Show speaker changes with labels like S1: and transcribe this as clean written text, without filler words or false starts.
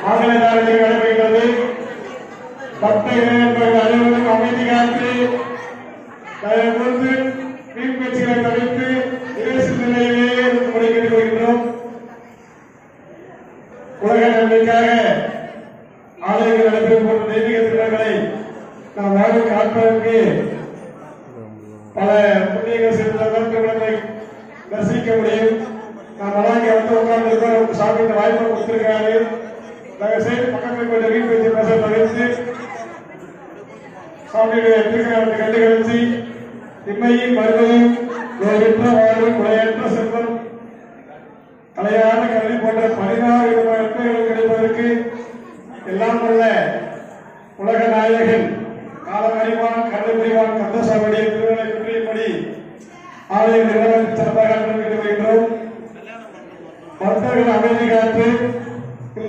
S1: ஆங்கிலத்தில் நடைபெறுகிறது. பக்த இளைஞர்கள் அனைவரும் அமைதி காத்து தயவுகூர்ந்து வீண் பேச்சுகளை தவிர்த்து இயேசு நிலையிலே முறை கேட்டுக் கொள்கின்றோம். உலக நன்மைக்காக ஆலயங்கள் நடைபெறும் போன்ற தெய்வீக திட்டங்களை நாம் வாழ்வில் காப்பதற்கு பல புண்ணியங்கள் சேர்ந்தவர்களை தரிசிக்க முடியும். நாம் வளாங்கி வந்து உட்கார்ந்து இருக்க சாமி இந்த வாய்ப்பை கொடுத்திருக்கிறாரு. தயவு செய்து பக்கத்தில் கொஞ்சம் வீண் பேச்சு பேச தவிர்த்து சாமியுடைய திருக்கரத்தை கண்டு கழிச்சு திண்மையும் மறுபடியும் நோயற்ற வாழ்வு குறையற்ற செல்வம் கலையான கல்வி போன்ற 16 விதமான